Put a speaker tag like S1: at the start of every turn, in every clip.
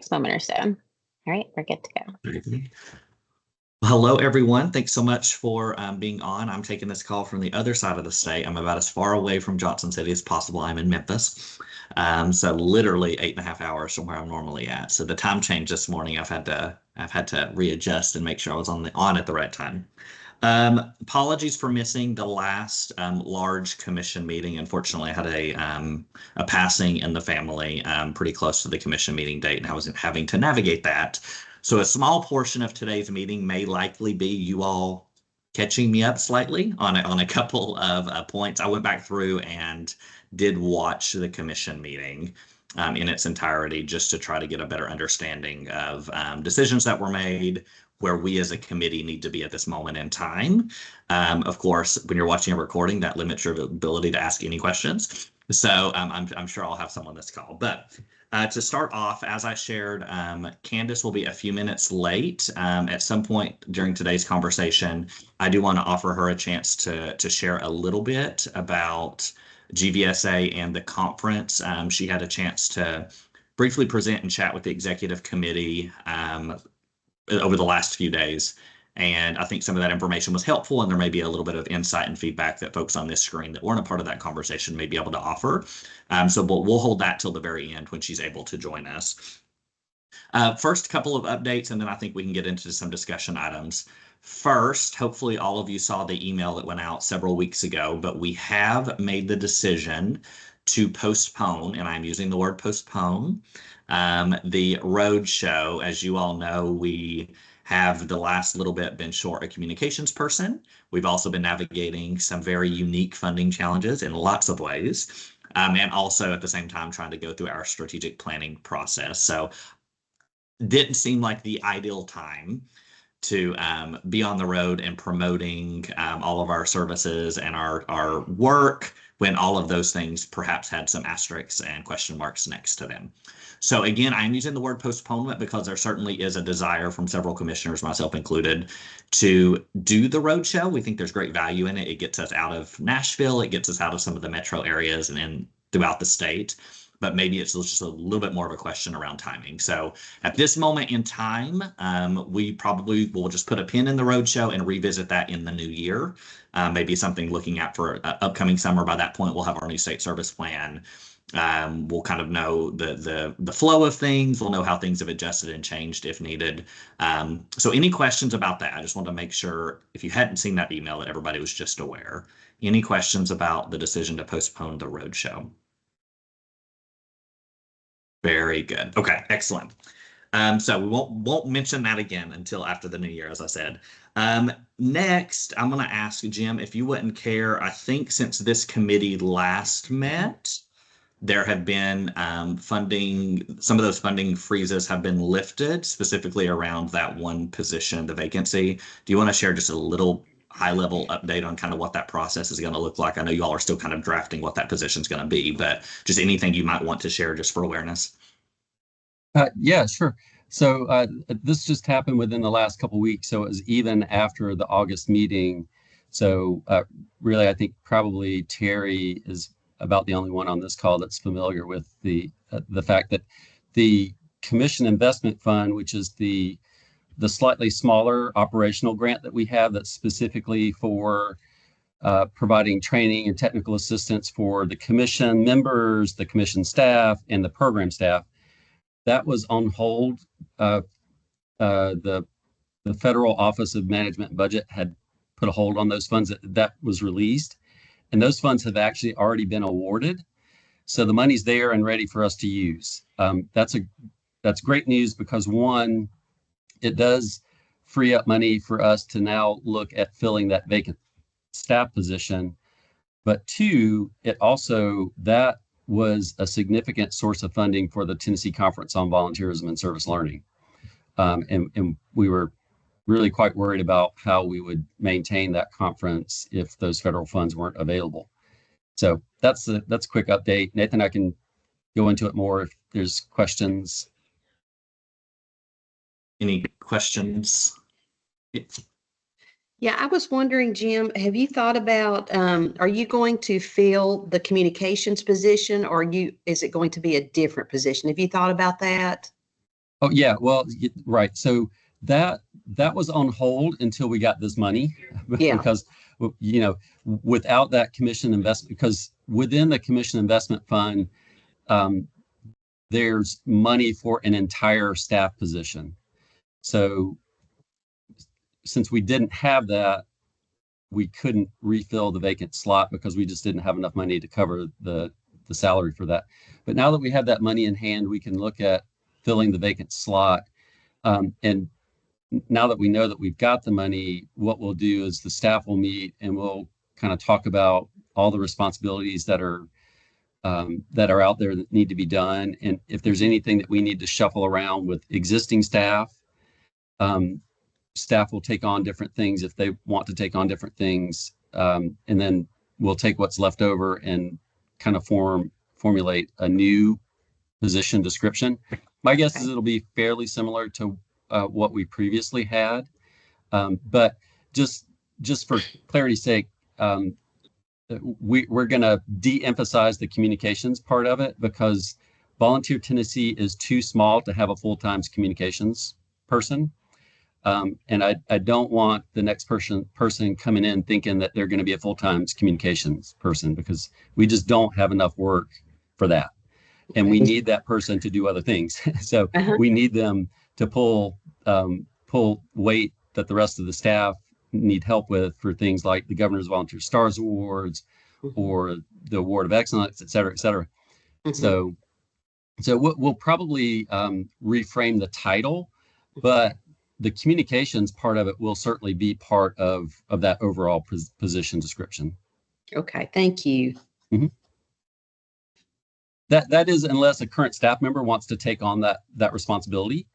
S1: next moment or so. All right, we're good to go.
S2: Very good. Hello, everyone. Thanks so much for being on. I'm taking this call from the other side of the state. I'm about as far away from Johnson City as possible. I'm in Memphis. So literally 8.5 hours from where I'm normally at. So the time change this morning, I've had to readjust and make sure I was on at the right time. Apologies for missing the last large commission meeting. Unfortunately, I had a passing in the family pretty close to the commission meeting date, and I was having to navigate that. So a small portion of today's meeting may likely be you all catching me up slightly on a couple of points. I went back through and did watch the commission meeting in its entirety just to try to get a better understanding of decisions that were made, where we as a committee need to be at this moment in time. Of course, when you're watching a recording, that limits your ability to ask any questions. So I'm sure I'll have some on this call. But to start off, as I shared, Candace will be a few minutes late. At some point during today's conversation, I do want to offer her a chance to share a little bit about GVSA and the conference. She had a chance to briefly present and chat with the executive committee over the last few days. And I think some of that information was helpful, and there may be a little bit of insight and feedback that folks on this screen that weren't a part of that conversation may be able to offer. So we'll hold that till the very end when she's able to join us. First couple of updates, and then I think we can get into some discussion items. First, hopefully all of you saw the email that went out several weeks ago, but we have made the decision to postpone, and I'm using the word postpone, the road show. As you all know, we have the last little bit been short a communications person. We've also been navigating some very unique funding challenges in lots of ways, and also at the same time trying to go through our strategic planning process. So didn't seem like the ideal time to be on the road and promoting all of our services and our work when all of those things perhaps had some asterisks and question marks next to them. So again, I'm using the word postponement because there certainly is a desire from several commissioners, myself included, to do the roadshow. We think there's great value in it. It gets us out of Nashville. It gets us out of some of the metro areas and throughout the state. But maybe it's just a little bit more of a question around timing. So at this moment in time, we probably will just put a pin in the roadshow and revisit that in the new year. Maybe something looking at for upcoming summer. By that point, we'll have our new state service plan. We'll kind of know the flow of things. We'll know how things have adjusted and changed if needed. So any questions about that? I just want to make sure if you hadn't seen that email that everybody was just aware. Any questions about the decision to postpone the roadshow? Very good. Okay, excellent. So we won't mention that again until after the new year, as I said. Next, I'm going to ask Jim if you wouldn't care. I think since this committee last met, there have been funding, some of those funding freezes have been lifted, specifically around that one position, the vacancy. Do you want to share just a little high-level update on kind of what that process is going to look like? I know you all are still kind of drafting what that position is going to be, but just anything you might want to share just for awareness.
S3: Yeah, sure. So this just happened within the last couple of weeks, so it was even after the August meeting. So really, I think probably Terry is about the only one on this call that's familiar with the fact that the Commission Investment Fund, which is the slightly smaller operational grant that we have that's specifically for providing training and technical assistance for the commission members, the commission staff, and the program staff, that was on hold. The Federal Office of Management and Budget had put a hold on those funds. That was released, and those funds have actually already been awarded. So the money's there and ready for us to use. That's great news because one, it does free up money for us to now look at filling that vacant staff position. But two, it also, that was a significant source of funding for the Tennessee Conference on Volunteerism and Service Learning. And we were really quite worried about how we would maintain that conference if those federal funds weren't available. So that's a quick update. Nathan, I can go into it more if there's questions.
S2: Any questions?
S4: Yeah, I was wondering, Jim, have you thought about, are you going to fill the communications position, or is it going to be a different position? Have you thought about that?
S3: Oh, yeah, well, right. So that was on hold until we got this money
S4: Yeah.
S3: because, you know, without that commission investment, because within the commission investment fund, um, there's money for an entire staff position. So since we didn't have that, we couldn't refill the vacant slot because we just didn't have enough money to cover the salary for that. But now that we have that money in hand, we can look at filling the vacant slot. And now that we know that we've got the money, what we'll do is the staff will meet and we'll kind of talk about all the responsibilities that are out there that need to be done. And if there's anything that we need to shuffle around with existing staff, staff will take on different things if they want to take on different things. And then we'll take what's left over and kind of formulate a new position description. My guess is it'll be fairly similar to what we previously had. But just for clarity's sake, we're going to de-emphasize the communications part of it because Volunteer Tennessee is too small to have a full-time communications person. And I don't want the next person coming in thinking that they're going to be a full-time communications person because we just don't have enough work for that. And we need that person to do other things. So we need them to pull weight that the rest of the staff need help with for things like the Governor's Volunteer Stars Awards or the Award of Excellence, et cetera, et cetera. So we'll probably reframe the title, but the communications part of it will certainly be part of that overall position description.
S4: Okay, thank you.
S3: That is, unless a current staff member wants to take on that responsibility,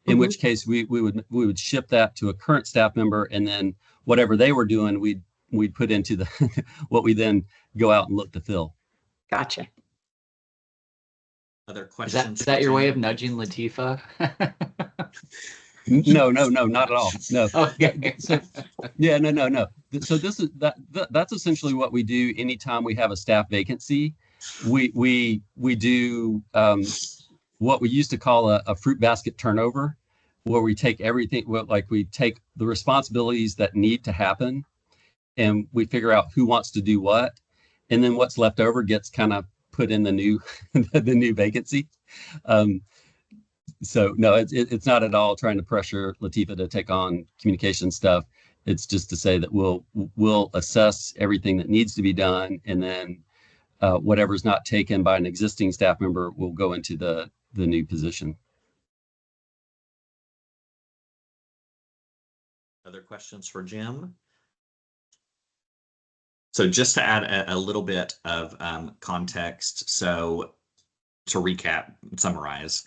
S3: in which case we would ship that to a current staff member, and then whatever they were doing, we'd put into the what we then go out and look to fill.
S4: Gotcha.
S2: Other questions?
S5: Is that your way of nudging Latifa?
S3: No, not at all. No.
S5: Okay.
S3: So, yeah, no. So this is that's essentially what we do anytime we have a staff vacancy. We do what we used to call a fruit basket turnover, where we take everything, we take the responsibilities that need to happen and we figure out who wants to do what, and then what's left over gets kind of put in the new the new vacancy. So no, it's not at all trying to pressure Latifa to take on communication stuff. It's just to say that we'll assess everything that needs to be done, and then whatever's not taken by an existing staff member will go into the new position.
S2: Other questions for Jim? So just to add a little bit of context, so to recap, summarize,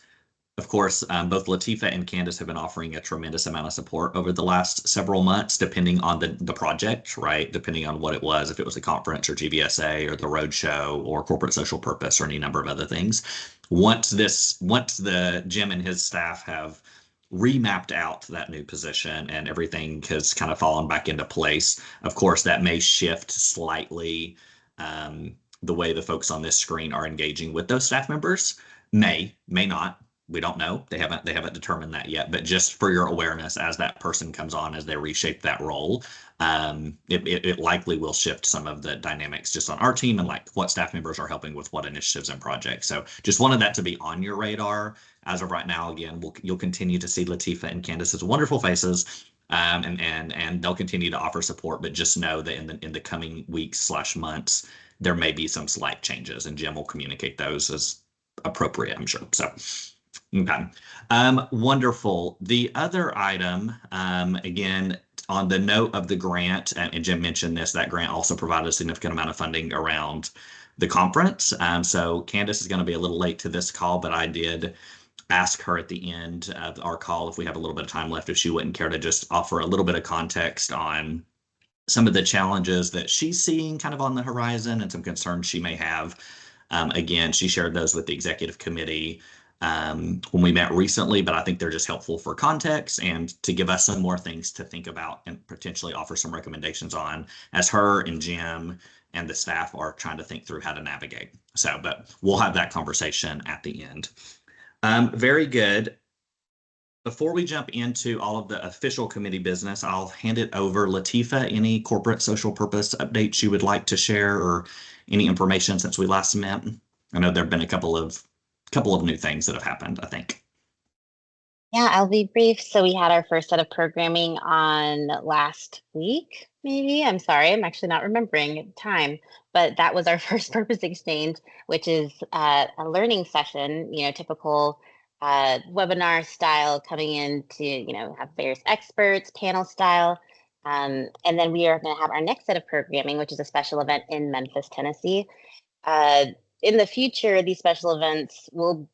S2: of course, both Latifa and Candace have been offering a tremendous amount of support over the last several months, depending on the project, right? Depending on what it was, if it was a conference or GVSA or the roadshow or corporate social purpose or any number of other things. Once the Jim and his staff have remapped out that new position and everything has kind of fallen back into place, of course, that may shift slightly the way the folks on this screen are engaging with those staff members. May not. We don't know. They haven't determined that yet. But just for your awareness, as that person comes on, as they reshape that role, it likely will shift some of the dynamics just on our team and like what staff members are helping with what initiatives and projects. So just wanted that to be on your radar. As of right now, again, you'll continue to see Latifa and Candace's wonderful faces, and they'll continue to offer support. But just know that in the coming weeks/months, there may be some slight changes, and Jim will communicate those as appropriate, I'm sure. So. Okay. Wonderful. The other item, again, on the note of the grant, and Jim mentioned this, that grant also provided a significant amount of funding around the conference. So Candace is going to be a little late to this call, but I did ask her at the end of our call, if we have a little bit of time left, if she wouldn't care to just offer a little bit of context on some of the challenges that she's seeing kind of on the horizon and some concerns she may have. Again, she shared those with the executive committee when we met recently, but I think they're just helpful for context and to give us some more things to think about and potentially offer some recommendations on as her and Jim and the staff are trying to think through how to navigate. So, but we'll have that conversation at the end. Very good. Before we jump into all of the official committee business, I'll hand it over. Latifa, any corporate social purpose updates you would like to share or any information since we last met? I know there have been a couple of new things that have happened, I think.
S1: Yeah, I'll be brief. So we had our first set of programming on last week, maybe. I'm sorry, I'm actually not remembering time, but that was our first purpose exchange, which is a learning session, typical webinar style, coming in to, have various experts, panel style. And then we are going to have our next set of programming, which is a special event in Memphis, Tennessee. In the future, these special events will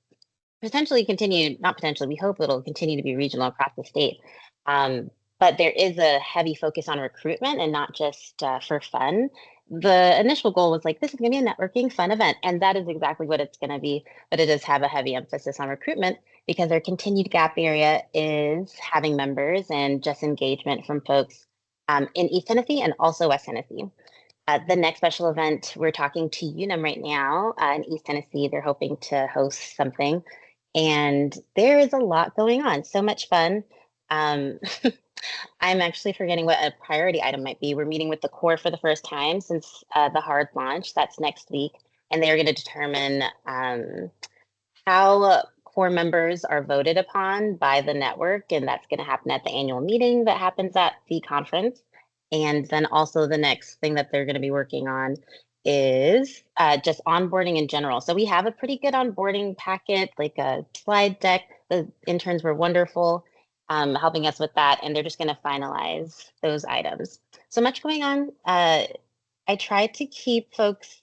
S1: potentially continue, not potentially, we hope it'll continue to be regional across the state. But there is a heavy focus on recruitment and not just for fun. The initial goal was like, this is going to be a networking fun event. And that is exactly what it's going to be. But it does have a heavy emphasis on recruitment because our continued gap area is having members and just engagement from folks in East Tennessee and also West Tennessee. The next special event, we're talking to UNM right now in East Tennessee. They're hoping to host something. And there is a lot going on, so much fun. I'm actually forgetting what a priority item might be. We're meeting with the core for the first time since the hard launch. That's next week. And they're going to determine how core members are voted upon by the network. And that's going to happen at the annual meeting that happens at the conference. And then also the next thing that they're going to be working on is just onboarding in general. So we have a pretty good onboarding packet, like a slide deck. The interns were wonderful, helping us with that, and they're just going to finalize those items. So much going on. I try to keep folks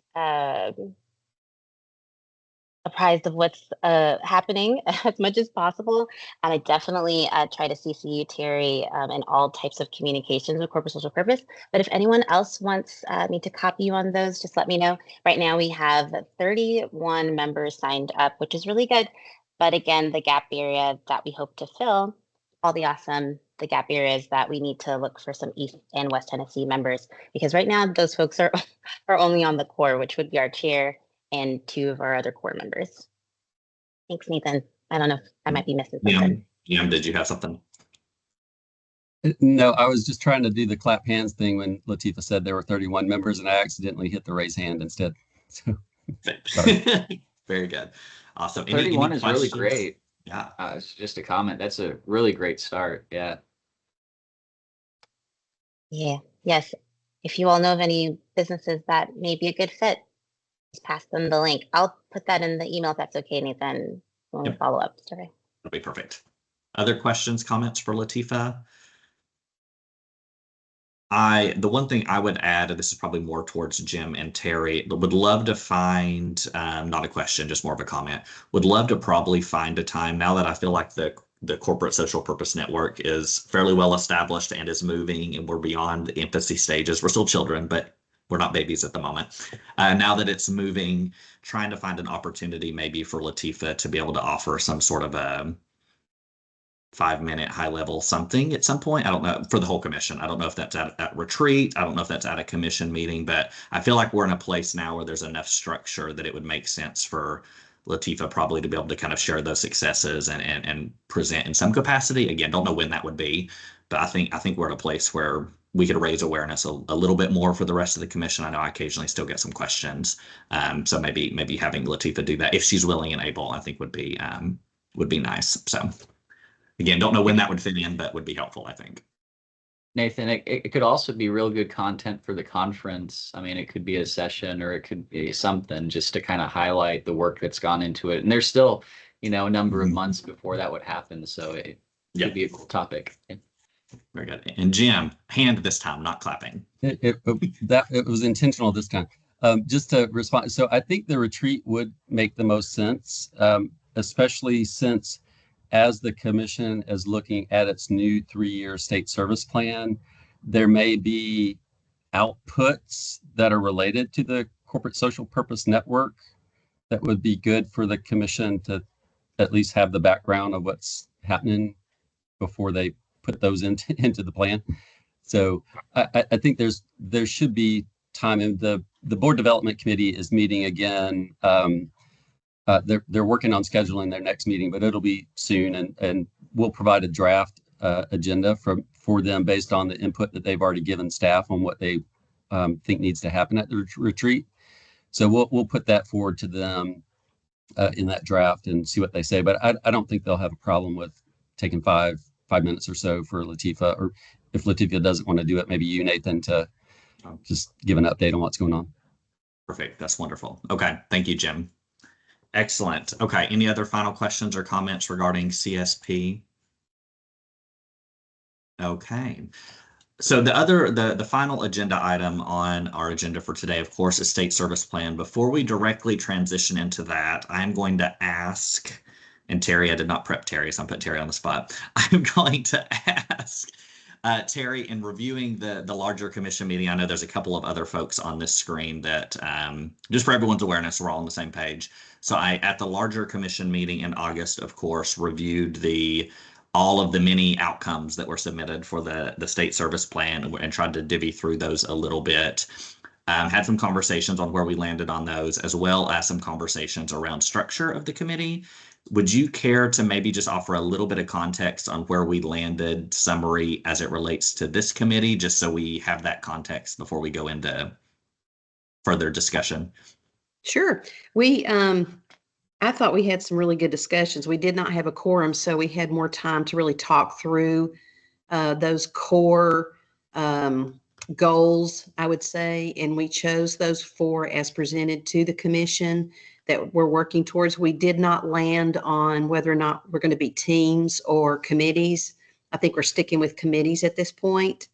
S1: apprised of what's happening as much as possible. And I definitely try to CC you, Terry, in all types of communications with corporate social purpose. But if anyone else wants me to copy you on those, just let me know. Right now we have 31 members signed up, which is really good. But again, the gap area that we hope to fill, the gap areas that we need to look for some East and West Tennessee members, because right now those folks are only on the core, which would be our chair and 2 of our other core members. Thanks, Nathan. I don't know if I might be missing something.
S2: Yeah, did you have something?
S3: No, I was just trying to do the clap hands thing when Latifa said there were 31 members and I accidentally hit the raise hand instead. So,
S2: very good. Awesome.
S5: 31 is really great.
S2: Yeah.
S5: It's just a comment. That's a really great start. Yeah.
S1: Yeah. Yes. If you all know of any businesses that may be a good fit, pass them the link. I'll put that in the email if that's okay, Nathan. We'll follow up. Sorry.
S2: That'll be perfect. Other questions, comments for Latifa? The one thing I would add, and this is probably more towards Jim and Terry, would love to find, not a question, just more of a comment, would love to probably find a time now that I feel like the corporate social purpose network is fairly well established and is moving and we're beyond the infancy stages. We're still children, but we're not babies at the moment. Now that it's moving, trying to find an opportunity maybe for Latifa to be able to offer some sort of a 5-minute high level something at some point. I don't know, for the whole commission. I don't know if that's at retreat. I don't know if that's at a commission meeting, but I feel like we're in a place now where there's enough structure that it would make sense for Latifa probably to be able to kind of share those successes and present in some capacity. Again, don't know when that would be, but I think we're at a place where we could raise awareness a little bit more for the rest of the commission. I know I occasionally still get some questions. So maybe having Latifa do that if she's willing and able, I think would be nice. So again, don't know when that would fit in, but would be helpful, I think.
S5: Nathan, it could also be real good content for the conference. I mean, it could be a session or it could be something just to kind of highlight the work that's gone into it. And there's still, a number of months before that would happen. So it could be a cool topic.
S2: Very good. And Jim, hand this time, not clapping.
S3: It was intentional this time. Just to respond, so I think the retreat would make the most sense, especially since as the commission is looking at its new 3-year state service plan, there may be outputs that are related to the corporate social purpose network that would be good for the commission to at least have the background of what's happening before they put those into the plan. So I think there should be time, and the board development committee is meeting again. They're working on scheduling their next meeting, but it'll be soon, and we'll provide a draft agenda for them based on the input that they've already given staff on what they think needs to happen at the retreat. So we'll put that forward to them in that draft and see what they say. But I don't think they'll have a problem with taking five minutes or so for Latifa, or if Latifa doesn't want to do it, maybe you, Nathan, to just give an update on what's going on.
S2: Perfect. That's wonderful. Okay. Thank you, Jim. Excellent. Okay. Any other final questions or comments regarding CSP? Okay. So the final agenda item on our agenda for today, of course, is state service plan. Before we directly transition into that, I'm going to ask, and Terry, I did not prep Terry, so I'm putting Terry on the spot. I'm going to ask Terry, in reviewing the larger commission meeting, I know there's a couple of other folks on this screen that, just for everyone's awareness, we're all on the same page. So at the larger commission meeting in August, of course, reviewed all of the many outcomes that were submitted for the state service plan and tried to divvy through those a little bit. Had some conversations on where we landed on those, as well as some conversations around structure of the committee. Would you care to maybe just offer a little bit of context on where we landed, summary as it relates to this committee, just so we have that context before we go into further discussion?
S4: Sure. I thought we had some really good discussions. We did not have a quorum, so we had more time to really talk through those core goals, I would say, and we chose those 4 as presented to the commission that we're working towards. We did not land on whether or not we're going to be teams or committees. I think we're sticking with committees at this point.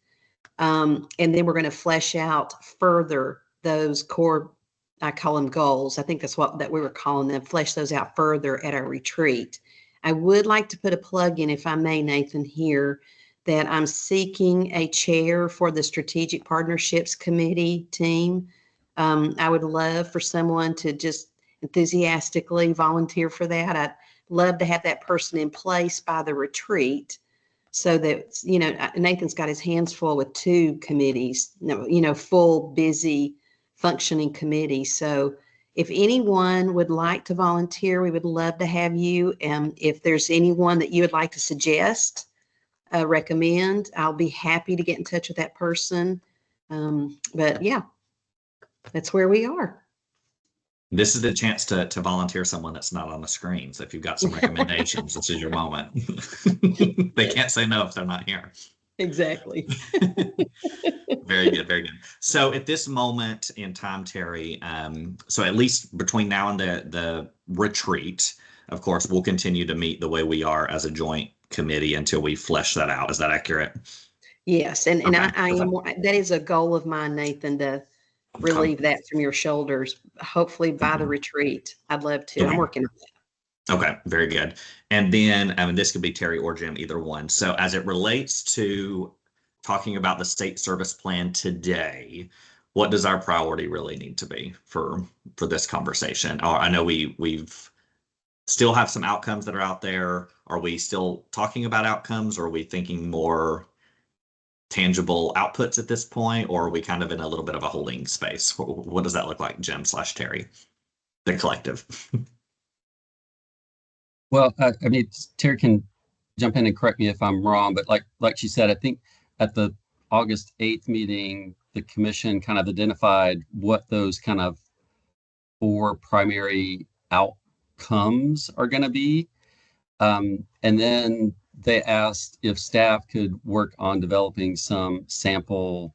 S4: And then we're going to flesh out further those core, I call them goals. I think that's that we were calling them, flesh those out further at our retreat. I would like to put a plug in, if I may, Nathan, here, that I'm seeking a chair for the Strategic Partnerships Committee team. I would love for someone to just enthusiastically volunteer for that. I'd love to have that person in place by the retreat so that, Nathan's got his hands full with 2 committees, full, busy, functioning committees. So if anyone would like to volunteer, we would love to have you. And if there's anyone that you would like to suggest, recommend, I'll be happy to get in touch with that person. But yeah, that's where we are.
S2: This is the chance to volunteer someone that's not on the screen. So if you've got some recommendations, this is your moment. They can't say no if they're not here.
S4: Exactly.
S2: Very good, very good. So at this moment in time, Terry, so at least between now and the retreat, of course, we'll continue to meet the way we are as a joint committee until we flesh that out. Is that accurate?
S4: Yes, and okay. I am. That is a goal of mine, Nathan, to relieve that from your shoulders. Hopefully by the retreat. I'd love to. Okay. I'm working on that.
S2: Okay, very good. And then, this could be Terry or Jim, either one. So as it relates to talking about the state service plan today, what does our priority really need to be for this conversation? I know we've still have some outcomes that are out there. Are we still talking about outcomes, or are we thinking more tangible outputs at this point, or are we kind of in a little bit of a holding space? What does that look like, Jim/Terry, the collective?
S3: Well, Terry can jump in and correct me if I'm wrong, but like she said, I think at the August 8th meeting, the commission kind of identified what those kind of 4 primary outcomes are going to be. And then they asked if staff could work on developing some sample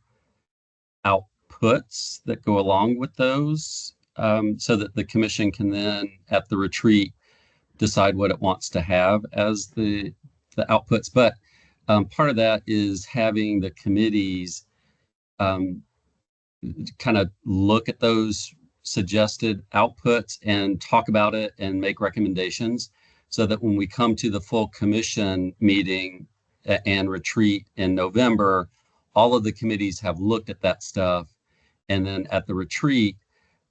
S3: outputs that go along with those, so that the commission can then at the retreat decide what it wants to have as the outputs. But part of that is having the committees kind of look at those suggested outputs and talk about it and make recommendations, so that when we come to the full commission meeting and retreat in November, all of the committees have looked at that stuff. And then at the retreat,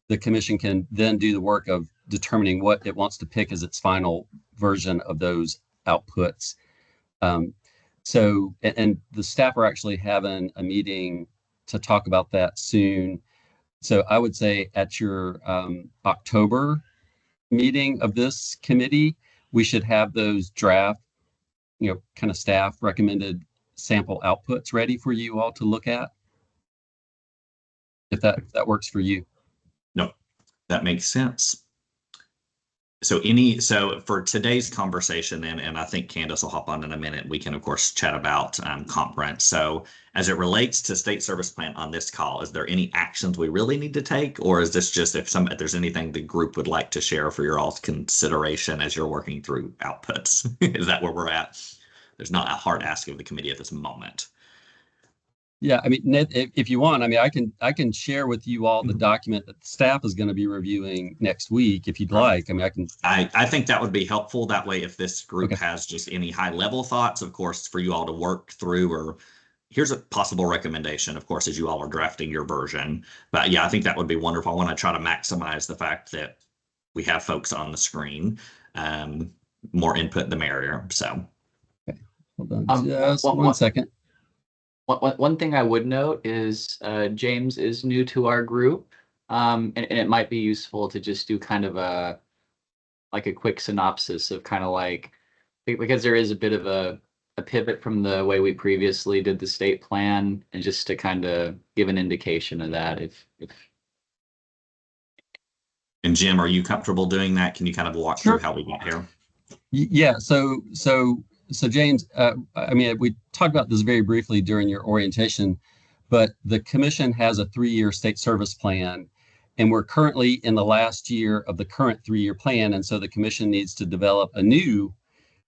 S3: the commission can then do the work of determining what it wants to pick as its final version of those outputs. So the staff are actually having a meeting to talk about that soon. So I would say at your October meeting of this committee, we should have those draft kind of staff recommended sample outputs ready for you all to look at, if that works for you.
S2: No, that makes sense. So for today's conversation, and I think Candace will hop on in a minute, we can of course chat about comp rent. So as it relates to state service plan on this call, is there any actions we really need to take, or is this just if there's anything the group would like to share for your all's consideration as you're working through outputs? Is that where we're at? There's not a hard ask of the committee at this moment.
S3: Yeah, I mean, Ned, if you want, I mean, I can share with you all the document that the staff is going to be reviewing next week, if you'd like. I mean, I can.
S2: I think that would be helpful. That way, if this group has just any high level thoughts, of course, for you all to work through, or here's a possible recommendation, of course, as you all are drafting your version. But yeah, I think that would be wonderful. I want to try to maximize the fact that we have folks on the screen. More input, the merrier. So.
S3: Okay. Hold on just one second.
S5: One thing I would note is James is new to our group, and it might be useful to just do kind of a quick synopsis of kind of like, because there is a bit of a pivot from the way we previously did the state plan, and just to kind of give an indication of that. If
S2: And Jim, are you comfortable doing that? Can you kind of walk through how we got here?
S3: Yeah. So James, I mean, we talked about this very briefly during your orientation, but the commission has a 3-year state service plan, and we're currently in the last year of the current 3-year plan. And so the commission needs to develop a new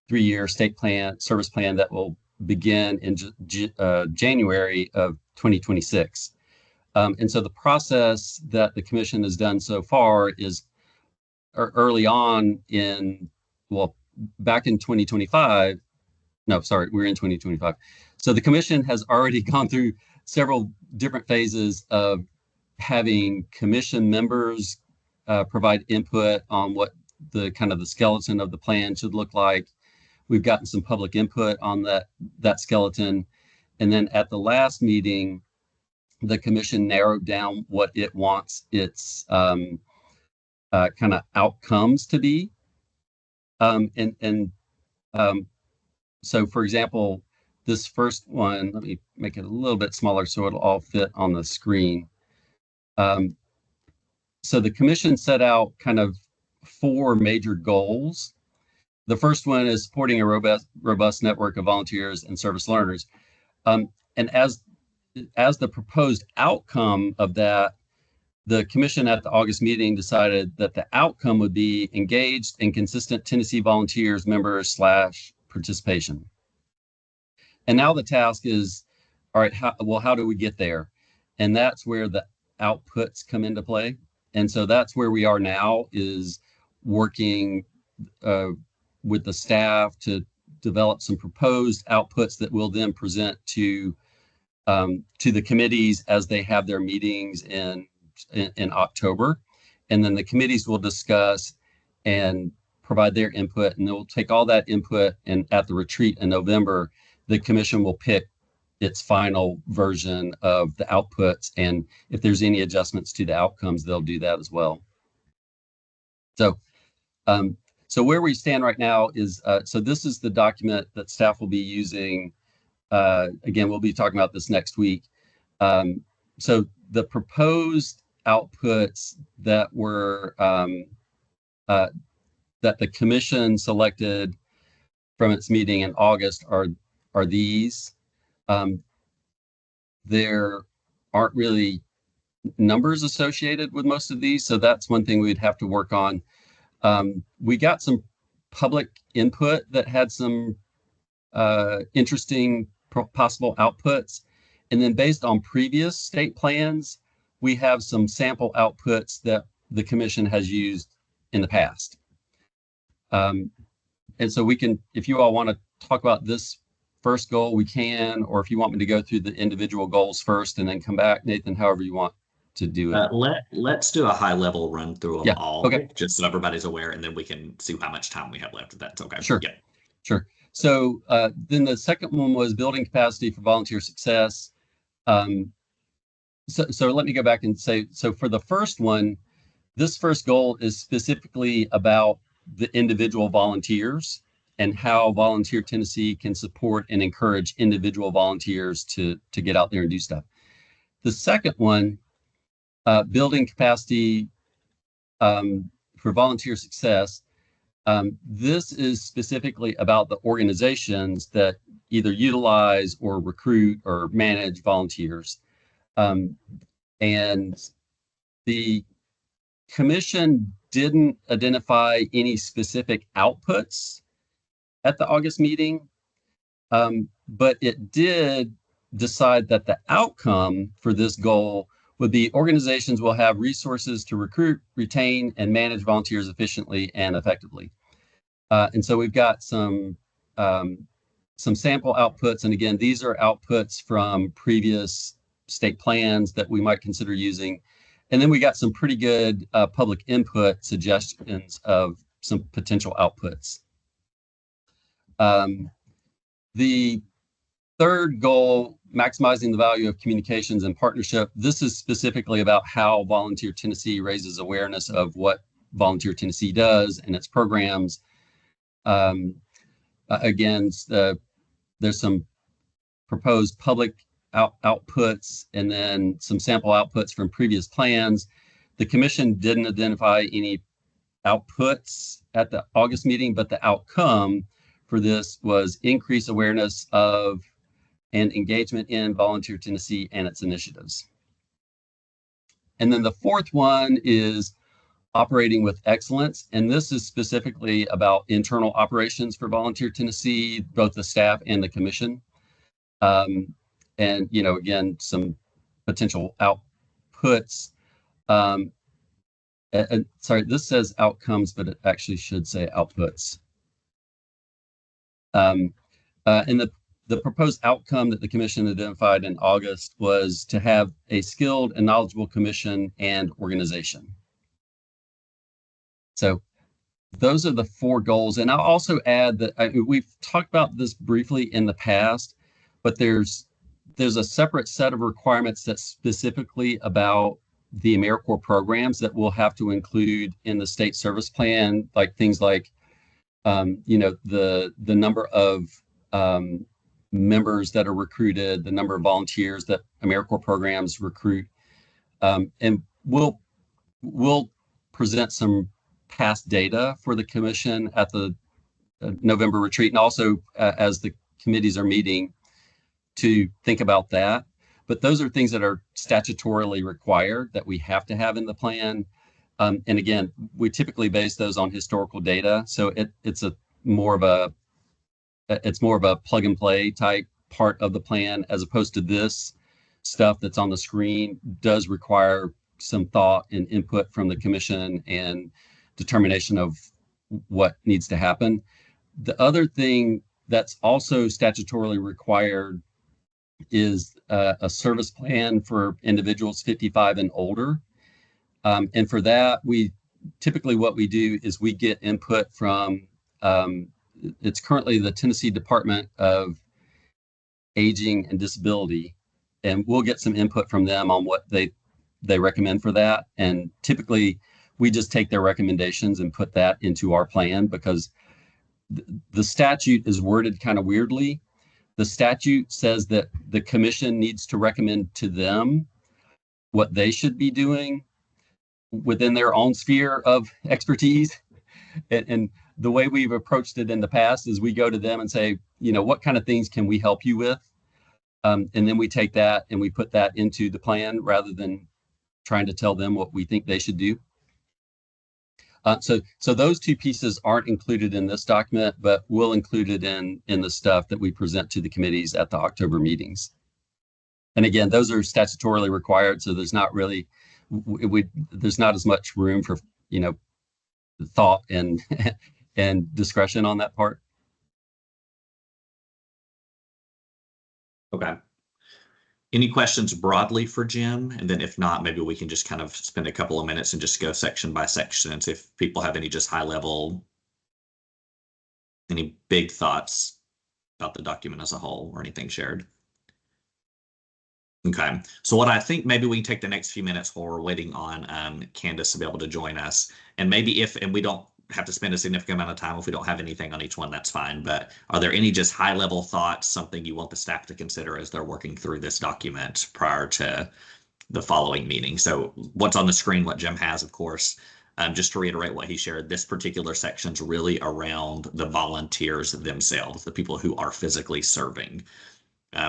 S3: 3-year state plan, service plan that will begin in January of 2026. And so the process that the commission has done so far is early on back in 2025. No, sorry, we're in 2025. So the commission has already gone through several different phases of having commission members provide input on what the kind of the skeleton of the plan should look like. We've gotten some public input on that skeleton. And then at the last meeting, the commission narrowed down what it wants its kind of outcomes to be. So for example, this first one, let me make it a little bit smaller so it'll all fit on the screen. So the commission set out kind of 4 major goals. The first one is supporting a robust network of volunteers and service learners. And as the proposed outcome of that, the commission at the August meeting decided that the outcome would be engaged and consistent Tennessee Volunteers members / participation. And now the task is, all right, how do we get there? And that's where the outputs come into play. And so that's where we are now, is working with the staff to develop some proposed outputs that we'll then present to the committees as they have their meetings in October. And then the committees will discuss and provide their input, and they'll take all that input, and at the retreat in November, the commission will pick its final version of the outputs, and if there's any adjustments to the outcomes, they'll do that as well. So where we stand right now is, so this is the document that staff will be using. Again, we'll be talking about this next week. So the proposed outputs that were that the commission selected from its meeting in August are these. There aren't really numbers associated with most of these, so that's one thing we'd have to work on. We got some public input that had some interesting possible outputs, and then based on previous state plans, we have some sample outputs that the commission has used in the past. And so we can, if you all want to talk about this first goal, we can, or if you want me to go through the individual goals first and then come back, Nathan, however you want to do it.
S2: Let's do a high level run through them all,
S3: okay,
S2: just so everybody's aware, and then we can see how much time we have left, if that's okay.
S3: Sure.
S2: Yeah.
S3: Sure. So then the second one was building capacity for volunteer success. So let me go back and say, so for the first one, this first goal is specifically about the individual volunteers and how Volunteer Tennessee can support and encourage individual volunteers to get out there and do stuff. The second one, building capacity for volunteer success. This is specifically about the organizations that either utilize or recruit or manage volunteers. And the commission didn't identify any specific outputs at the August meeting, but it did decide that the outcome for this goal would be organizations will have resources to recruit, retain, and manage volunteers efficiently and effectively. And so we've got some sample outputs. And again, these are outputs from previous state plans that we might consider using. And then we got some pretty good public input suggestions of some potential outputs. The third goal, maximizing the value of communications and partnership. This is specifically about how Volunteer Tennessee raises awareness of what Volunteer Tennessee does and its programs. Again, there's some proposed public outputs and then some sample outputs from previous plans. The commission didn't identify any outputs at the August meeting, but the outcome for this was increased awareness of and engagement in Volunteer Tennessee and its initiatives. And then the fourth one is operating with excellence. And this is specifically about internal operations for Volunteer Tennessee, both the staff and the commission. And, you know, again, some potential outputs. Sorry, this says outcomes, but it actually should say outputs. And the proposed outcome that the commission identified in August was to have a skilled and knowledgeable commission and organization. So those are the four goals. And I'll also add that we've talked about this briefly in the past, but there's a separate set of requirements that's specifically about the AmeriCorps programs that we'll have to include in the state service plan, like things like, you know, the number of members that are recruited, the number of volunteers that AmeriCorps programs recruit. And we'll present some past data for the commission at the November retreat, and also as the committees are meeting to think about that. But those are things that are statutorily required that we have to have in the plan. And again, we typically base those on historical data. So it's more of a plug and play type part of the plan, as opposed to this stuff that's on the screen does require some thought and input from the commission and determination of what needs to happen. The other thing that's also statutorily required is a service plan for individuals 55 and older. And for that, typically what we do is we get input from, it's currently the Tennessee Department of Aging and Disability, and we'll get some input from them on what they recommend for that. And typically we just take their recommendations and put that into our plan, because the statute is worded kind of weirdly. The statute says that the commission needs to recommend to them what they should be doing within their own sphere of expertise. And the way we've approached it in the past is we go to them and say, you know, what kind of things can we help you with? And then we take that and we put that into the plan rather than trying to tell them what we think they should do. So those two pieces aren't included in this document, but we'll include it in the stuff that we present to the committees at the October meetings. And again, those are statutorily required, so there's not really, there's not as much room for, you know, thought and and discretion on that part.
S2: Okay. Any questions broadly for Jim? And then if not, maybe we can just kind of spend a couple of minutes and just go section by section and see if people have any just high level, any big thoughts about the document as a whole or anything shared. Okay, so what I think maybe we can take the next few minutes while we're waiting on Candace to be able to join us. And maybe and we don't have to spend a significant amount of time. If we don't have anything on each one, that's fine. But are there any just high level thoughts, something you want the staff to consider as they're working through this document prior to the following meeting? So what's on the screen, what Jim has, of course, just to reiterate what he shared, this particular section is really around the volunteers themselves, the people who are physically serving.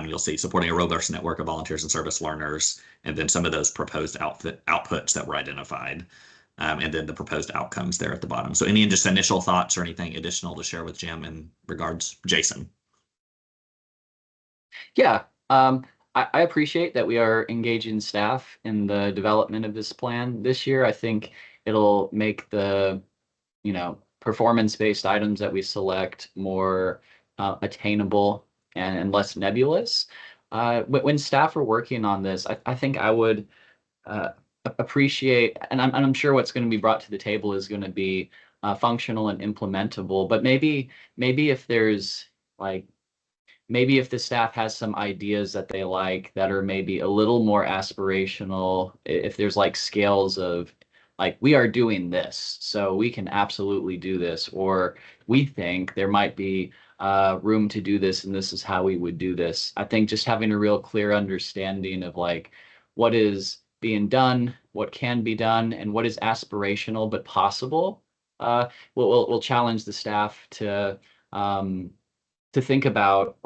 S2: You'll see supporting a robust network of volunteers and service learners, and then some of those proposed outputs that were identified, and then the proposed outcomes there at the bottom. So any just initial thoughts or anything additional to share with Jim in regards? Jason?
S5: Yeah, I appreciate that we are engaging staff in the development of this plan this year. I think it'll make the, performance-based items that we select more attainable and less nebulous. When staff are working on this, I think I would appreciate, and I'm sure what's going to be brought to the table is going to be functional and implementable, but maybe if there's maybe if the staff has some ideas that they like that are maybe a little more aspirational, if there's scales of we are doing this, so we can absolutely do this, or we think there might be room to do this, and this is how we would do this. I think just having a real clear understanding of what is being done, what can be done, and what is aspirational but possible will challenge the staff to think about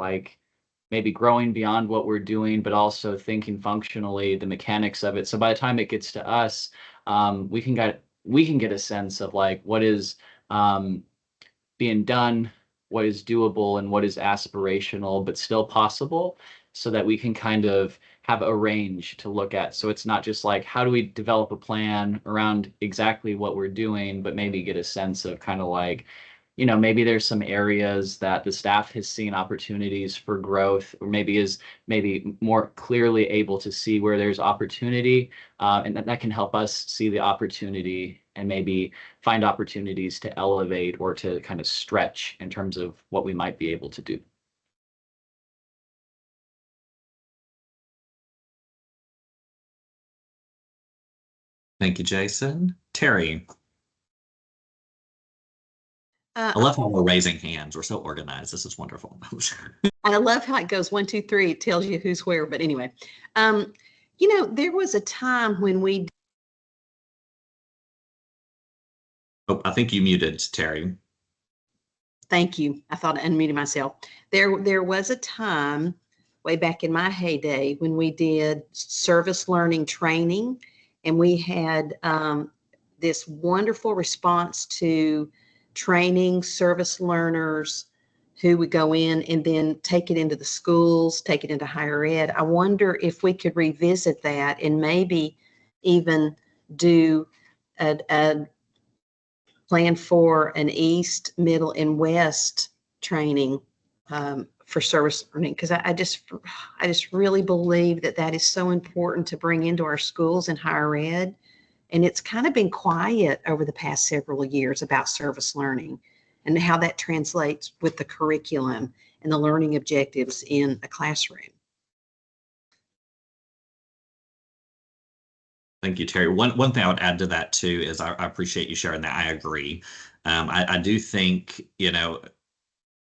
S5: maybe growing beyond what we're doing, but also thinking functionally the mechanics of it. So by the time it gets to us, we can get a sense of what is being done, what is doable, and what is aspirational but still possible, so that we can kind of have a range to look at. So it's not just how do we develop a plan around exactly what we're doing, but maybe get a sense of kind of maybe there's some areas that the staff has seen opportunities for growth, or maybe is more clearly able to see where there's opportunity, and that can help us see the opportunity and maybe find opportunities to elevate or to kind of stretch in terms of what we might be able to do.
S2: Thank you, Jason. Terry? I love how we're raising hands. We're so organized. This is wonderful.
S4: I love how it goes 1, 2, 3. It tells you who's where. But anyway, there was a time when we.
S2: Oh, I think you muted, Terry.
S4: Thank you. I thought I unmuted myself. There was a time way back in my heyday when we did service learning training, and we had this wonderful response to training service learners who would go in and then take it into the schools, take it into higher ed. I wonder if we could revisit that and maybe even do a plan for an East, Middle, and West training for service learning, because I just really believe that is so important to bring into our schools and higher ed. And it's kind of been quiet over the past several years about service learning and how that translates with the curriculum and the learning objectives in a classroom.
S2: Thank you, Terry. One thing I would add to that too is I appreciate you sharing that. I agree. I do think,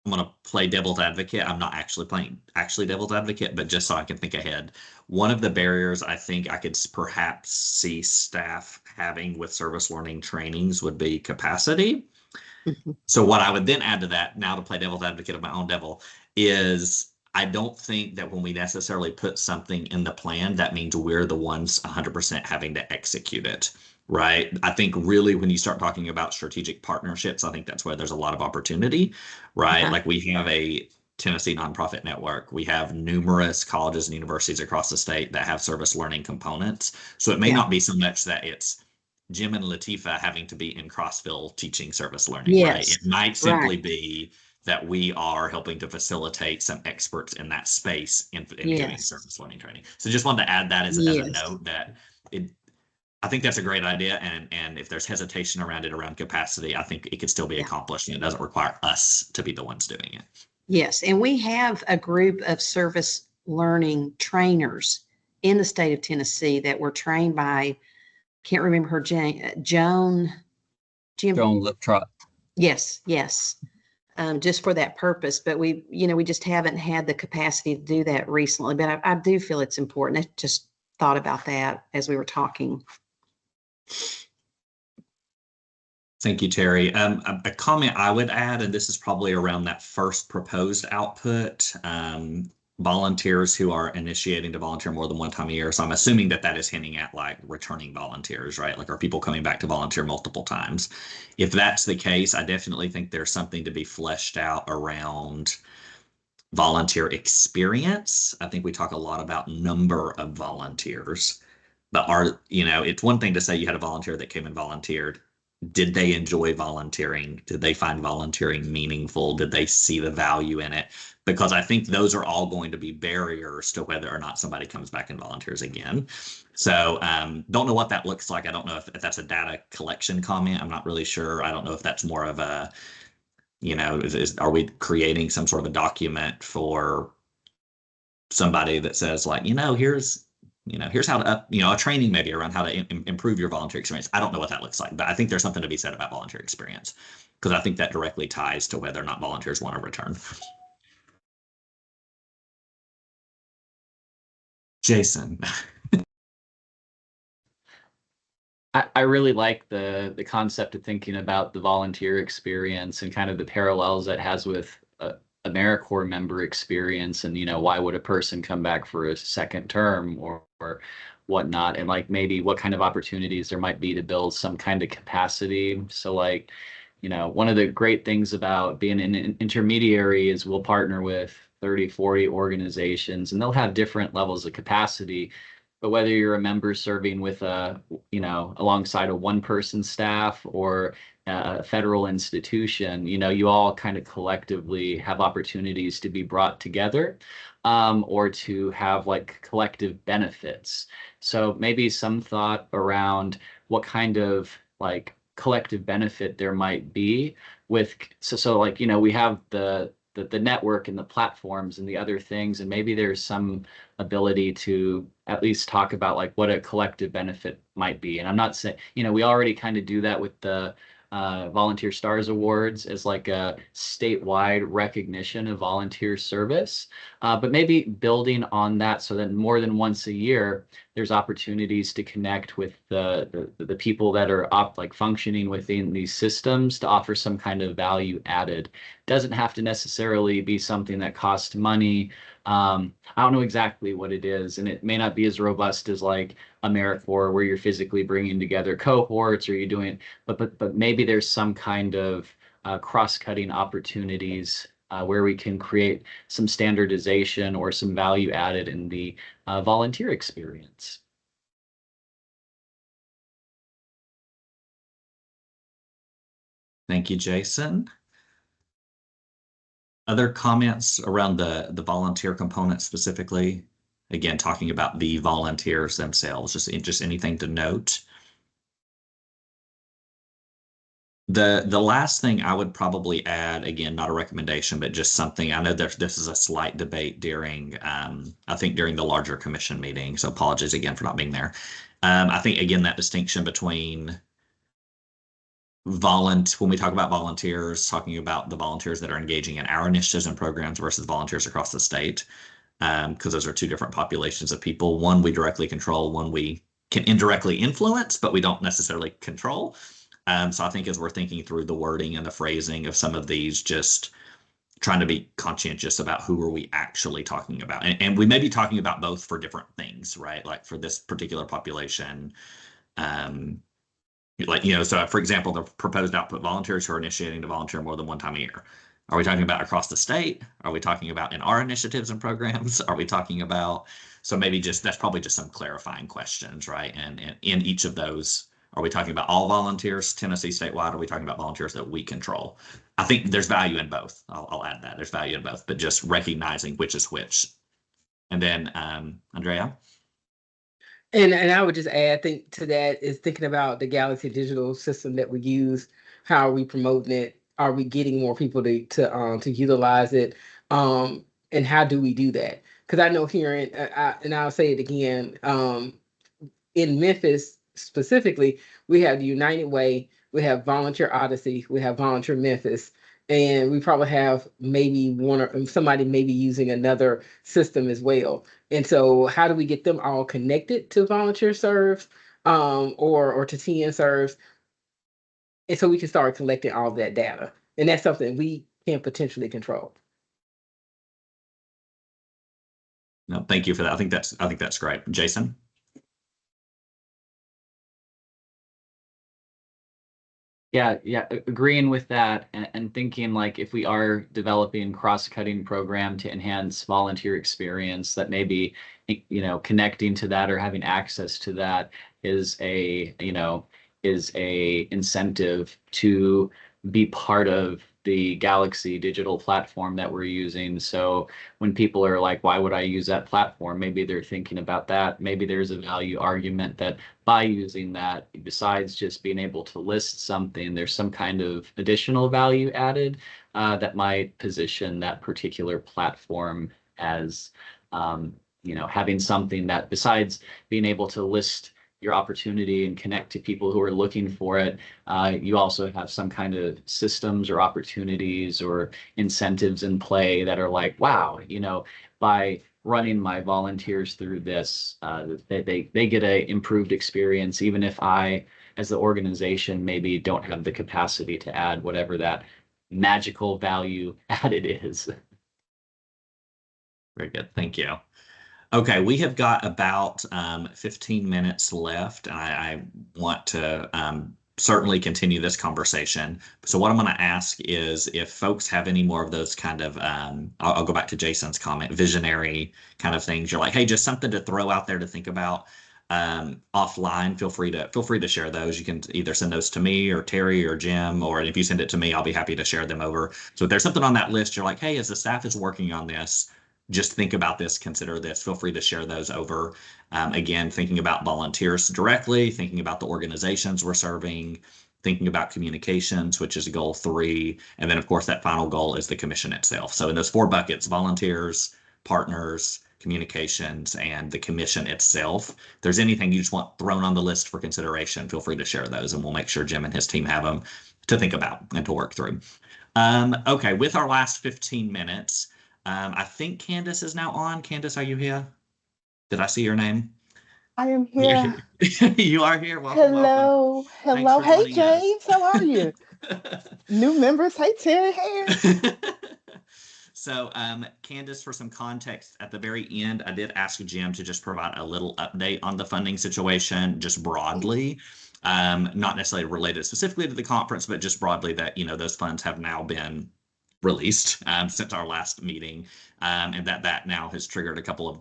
S2: I'm going to play devil's advocate. I'm not actually playing devil's advocate, but just so I can think ahead. One of the barriers I think I could perhaps see staff having with service learning trainings would be capacity. Mm-hmm. So what I would then add to that, now to play devil's advocate of my own devil, is I don't think that when we necessarily put something in the plan, that means we're the ones 100% having to execute it. Right. I think really when you start talking about strategic partnerships, I think that's where there's a lot of opportunity, right? Like we have a Tennessee nonprofit network. We have numerous colleges and universities across the state that have service learning components. So it may not be so much that it's Jim and Latifah having to be in Crossville teaching service learning, right? It might simply be that we are helping to facilitate some experts in that space in doing service learning training. So just wanted to add that as a note that I think that's a great idea, and if there's hesitation around it, around capacity, I think it could still be accomplished, and it doesn't require us to be the ones doing it.
S4: Yes, and we have a group of service learning trainers in the state of Tennessee that were trained by, can't remember her, Joan Liptrot. Yes, yes. Just for that purpose, but we just haven't had the capacity to do that recently, but I do feel it's important. I just thought about that as we were talking.
S2: Thank you, Terry. A comment I would add, and this is probably around that first proposed output, volunteers who are initiating to volunteer more than one time a year. So I'm assuming that that is hinting at like returning volunteers, right? Like, are people coming back to volunteer multiple times? If that's the case, I definitely think there's something to be fleshed out around volunteer experience. I think we talk a lot about number of volunteers, but it's one thing to say you had a volunteer that came and volunteered. Did they enjoy volunteering? Did they find volunteering meaningful? Did they see the value in it? Because I think those are all going to be barriers to whether or not somebody comes back and volunteers again. So don't know what that looks like. I don't know if that's a data collection comment. I'm not really sure. I don't know if that's more of a, are we creating some sort of a document for somebody that says like, here's how to a training maybe around how to improve your volunteer experience. I don't know what that looks like, but I think there's something to be said about volunteer experience, because I think that directly ties to whether or not volunteers want to return. Jason.
S5: I really like the concept of thinking about the volunteer experience and kind of the parallels that has with AmeriCorps member experience, and why would a person come back for a second term or whatnot, and like maybe what kind of opportunities there might be to build some kind of capacity. So like, one of the great things about being an intermediary is we'll partner with 30, 40 organizations, and they'll have different levels of capacity. But whether you're a member serving with alongside a one-person staff or a federal institution, you all kind of collectively have opportunities to be brought together, or to have like collective benefits. So maybe some thought around what kind of like collective benefit there might be with, so like, we have the network and the platforms and the other things, and maybe there's some ability to at least talk about like what a collective benefit might be. And I'm not saying, we already kind of do that with the Volunteer Stars Awards as like a statewide recognition of volunteer service, but maybe building on that so that more than once a year there's opportunities to connect with the people that are functioning within these systems to offer some kind of value added. Doesn't have to necessarily be something that costs money. I don't know exactly what it is, and it may not be as robust as like AmeriCorps where you're physically bringing together cohorts or you're doing, but maybe there's some kind of cross-cutting opportunities where we can create some standardization or some value added in the volunteer experience.
S2: Thank you, Jason. Other comments around the volunteer component specifically? Again, talking about the volunteers themselves, just anything to note. The last thing I would probably add, again, not a recommendation, but just something. I know this is a slight debate during, I think during the larger commission meeting. So apologies again for not being there. I think again that distinction between when we talk about volunteers, talking about the volunteers that are engaging in our initiatives and programs versus volunteers across the state, because those are two different populations of people. One we directly control, one we can indirectly influence, but we don't necessarily control. So I think as we're thinking through the wording and the phrasing of some of these, just trying to be conscientious about who are we actually talking about. And we may be talking about both for different things, right? Like for this particular population, so for example, the proposed output volunteers who are initiating to volunteer more than one time a year. Are we talking about across the state? Are we talking about in our initiatives and programs? Are we talking about, so maybe that's probably just some clarifying questions, right? And in each of those, are we talking about all volunteers, Tennessee statewide? Are we talking about volunteers that we control? I think there's value in both. I'll add that. There's value in both, but just recognizing which is which. And then Andrea?
S6: And I would just add, I think to that is thinking about the Galaxy digital system that we use. How are we promoting it? Are we getting more people to utilize it? And how do we do that? Because I know here and I'll say it again, in Memphis specifically, we have the United Way, we have Volunteer Odyssey, we have Volunteer Memphis, and we probably have maybe one or somebody maybe using another system as well. And so how do we get them all connected to Volunteer Serves or to TN Serves? And so we can start collecting all of that data. And that's something we can potentially control.
S2: No, thank you for that. I think that's great. Jason?
S5: Yeah, agreeing with that and thinking like if we are developing cross-cutting program to enhance volunteer experience, that maybe, you know, connecting to that or having access to that is a incentive to be part of the Galaxy digital platform that we're using. So when people are like, why would I use that platform? Maybe they're thinking about that. Maybe there's a value argument that by using that, besides just being able to list something, there's some kind of additional value added that might position that particular platform as, you know, having something that besides being able to list your opportunity and connect to people who are looking for it, you also have some kind of systems or opportunities or incentives in play that are like, wow, you know, by running my volunteers through this, they get a improved experience, even if I, as the organization, maybe don't have the capacity to add whatever that magical value added is.
S2: Very good. Thank you. Okay, we have got about 15 minutes left, and I want to certainly continue this conversation. So what I'm going to ask is if folks have any more of those kind of, I'll go back to Jason's comment, visionary kind of things. You're like, hey, just something to throw out there to think about offline. Feel free to share those. You can either send those to me or Terry or Jim, or if you send it to me, I'll be happy to share them over. So if there's something on that list, you're like, hey, as the staff is working on this, just think about this, consider this, feel free to share those over. Again, thinking about volunteers directly, thinking about the organizations we're serving, thinking about communications, which is goal 3. And then of course that final goal is the commission itself. So in those 4 buckets, volunteers, partners, communications, and the commission itself, if there's anything you just want thrown on the list for consideration, feel free to share those and we'll make sure Jim and his team have them to think about and to work through. Okay, with our last 15 minutes, I think Candace is now on. Candace, are you here? Did I see your name?
S7: I am here.
S2: You are here. Welcome.
S7: Hello.
S2: Welcome.
S7: Hello. Hey,
S2: Joining us.
S7: James. How are you? New members. Hey, Terry. Hey.
S2: So, Candace, for some context, at the very end, I did ask Jim to just provide a little update on the funding situation, just broadly, not necessarily related specifically to the conference, but just broadly that, you know, those funds have now been released since our last meeting, and that now has triggered a couple of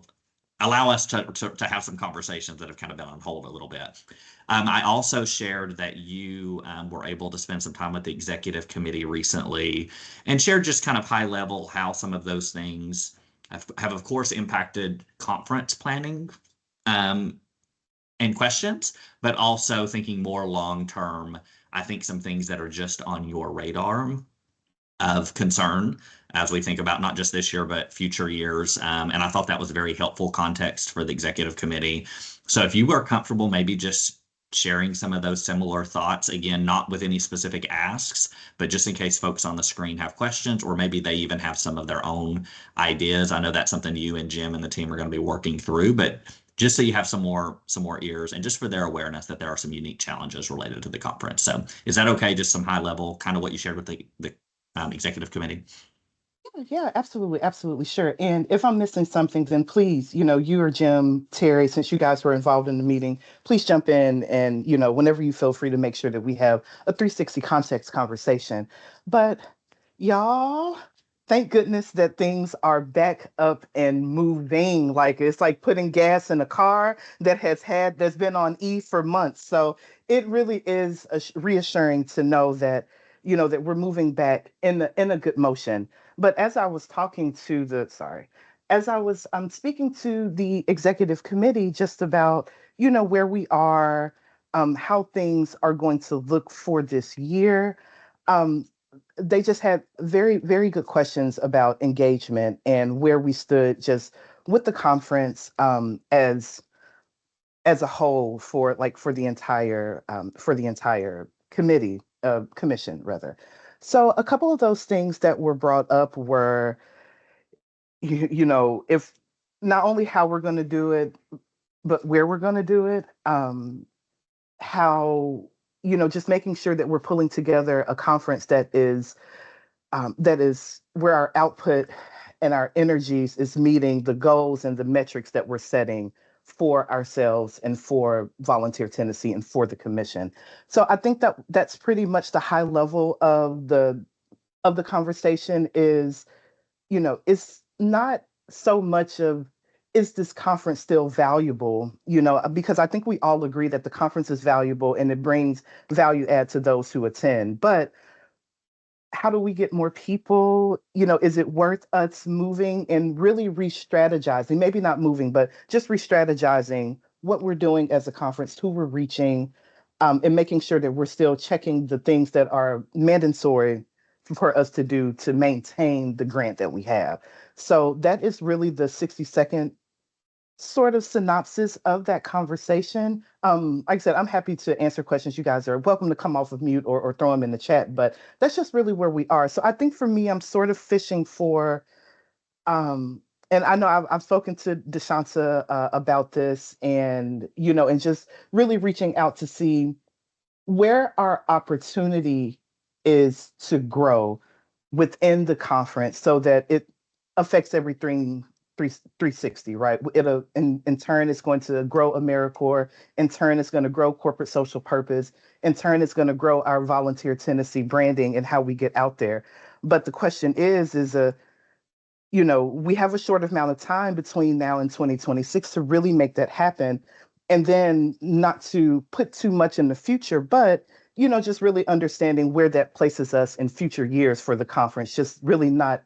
S2: allow us to have some conversations that have kind of been on hold a little bit. I also shared that you were able to spend some time with the executive committee recently and shared just kind of high level how some of those things have of course impacted conference planning and questions, but also thinking more long term, I think some things that are just on your radar of concern as we think about not just this year, but future years. And I thought that was a very helpful context for the executive committee. So if you are comfortable, maybe just sharing some of those similar thoughts, again, not with any specific asks, but just in case folks on the screen have questions, or maybe they even have some of their own ideas. I know that's something you and Jim and the team are going to be working through, but just so you have some more ears and just for their awareness that there are some unique challenges related to the conference. So is that okay? Just some high level, kind of what you shared with the executive committee?
S7: Yeah, absolutely. Absolutely. Sure. And if I'm missing something, then please, you or Jim, Terry, since you guys were involved in the meeting, please jump in and, whenever you feel free to make sure that we have a 360 context conversation. But y'all, thank goodness that things are back up and moving. Like it's like putting gas in a car that's been on E for months. So it really is reassuring to know that, that we're moving back in a good motion. But as I was talking to speaking to the executive committee just about, where we are, how things are going to look for this year. They just had very, very good questions about engagement and where we stood just with the conference as a whole for the entire commission rather. So a couple of those things that were brought up were, if not only how we're going to do it, but where we're going to do it. How, just making sure that we're pulling together a conference that is where our output and our energies is meeting the goals and the metrics that we're setting for ourselves and for Volunteer Tennessee and for the commission. So I think that that's pretty much the high level of the conversation is, it's not so much of, is this conference still valuable? Because I think we all agree that the conference is valuable and it brings value add to those who attend. But how do we get more people? Is it worth us moving and really re-strategizing? Maybe not moving, but just re-strategizing what we're doing as a conference, who we're reaching, and making sure that we're still checking the things that are mandatory for us to do to maintain the grant that we have. So that is really the 60-second sort of synopsis of that conversation. Like I said, I'm happy to answer questions. You guys are welcome to come off of mute or throw them in the chat, but that's just really where we are. So I think for me, I'm sort of fishing for, and I know I've spoken to DeShanta about this, and and just really reaching out to see where our opportunity is to grow within the conference so that it affects everything 360, right? It'll in turn it's going to grow AmeriCorps. In turn, it's going to grow corporate social purpose. In turn, it's going to grow our Volunteer Tennessee branding and how we get out there. But the question is we have a short amount of time between now and 2026 to really make that happen. And then not to put too much in the future, but just really understanding where that places us in future years for the conference, just really not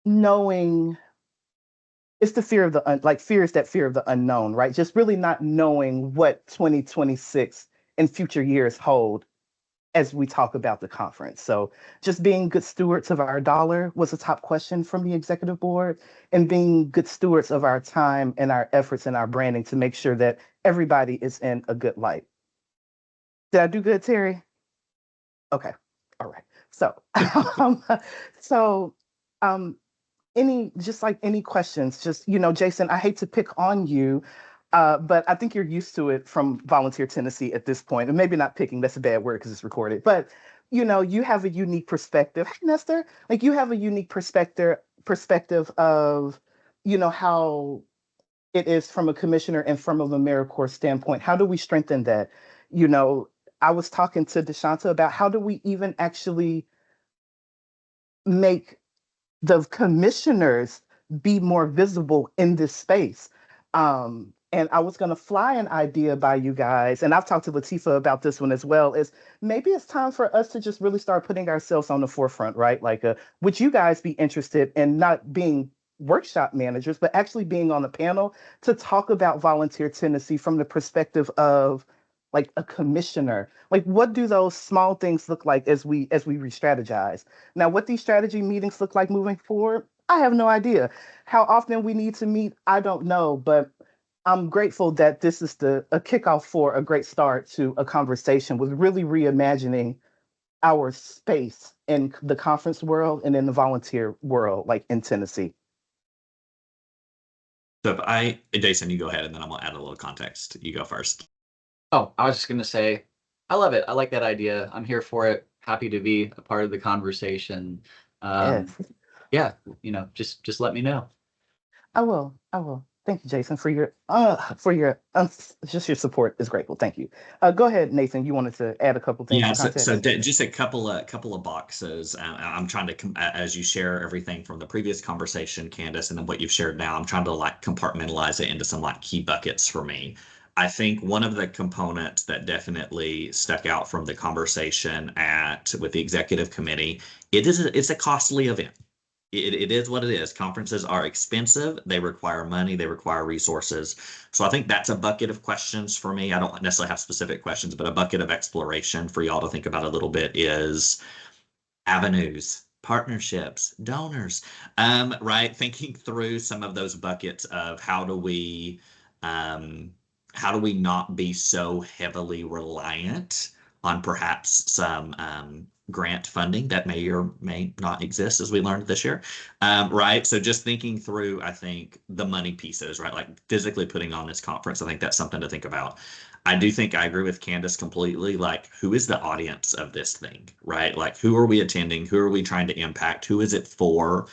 S7: knowing. It's the fear of fear is that fear of the unknown, right? Just really not knowing what 2026 and future years hold as we talk about the conference. So just being good stewards of our dollar was a top question from the executive board, and being good stewards of our time and our efforts and our branding to make sure that everybody is in a good light. Did I do good, Terry? Okay. All right. So, any questions? Just, Jason, I hate to pick on you, but I think you're used to it from Volunteer Tennessee at this point. And maybe not picking, that's a bad word because it's recorded. But, you have a unique perspective. Hey, Nestor, you have a unique perspective of, how it is from a commissioner and from an AmeriCorps standpoint. How do we strengthen that? I was talking to DeShanta about how do we even actually make the commissioners be more visible in this space. And I was going to fly an idea by you guys, and I've talked to Latifa about this one as well, is maybe it's time for us to just really start putting ourselves on the forefront, right? Would you guys be interested in not being workshop managers, but actually being on the panel to talk about Volunteer Tennessee from the perspective of a commissioner? What do those small things look like as we re-strategize? Now, what these strategy meetings look like moving forward, I have no idea. How often we need to meet, I don't know, but I'm grateful that this is a kickoff for a great start to a conversation with really reimagining our space in the conference world and in the volunteer world, in Tennessee.
S2: So Jason, you go ahead, and then I'm gonna add a little context. You go first.
S5: Oh, I was just gonna say, I love it. I like that idea. I'm here for it. Happy to be a part of the conversation.
S7: Yes.
S5: Yeah, just let me know.
S7: I will. Thank you, Jason, for your just your support is grateful. Thank you. Go ahead, Nathan. You wanted to add a couple things.
S2: Yeah, so just a couple of boxes. I'm trying to, as you share everything from the previous conversation, Candace, and then what you've shared now, I'm trying to compartmentalize it into some key buckets for me. I think one of the components that definitely stuck out from the conversation with the executive committee, it's a costly event. It is what it is. Conferences are expensive. They require money. They require resources. So I think that's a bucket of questions for me. I don't necessarily have specific questions, but a bucket of exploration for y'all to think about a little bit is avenues, partnerships, donors, right? Thinking through some of those buckets of how do we not be so heavily reliant on perhaps some grant funding that may or may not exist, as we learned this year, right? So just thinking through, I think, the money pieces, right? Like physically putting on this conference, I think that's something to think about. I do think I agree with Candace completely. Like, who is the audience of this thing, right? Like, who are we attending? Who are we trying to impact? Who is it for?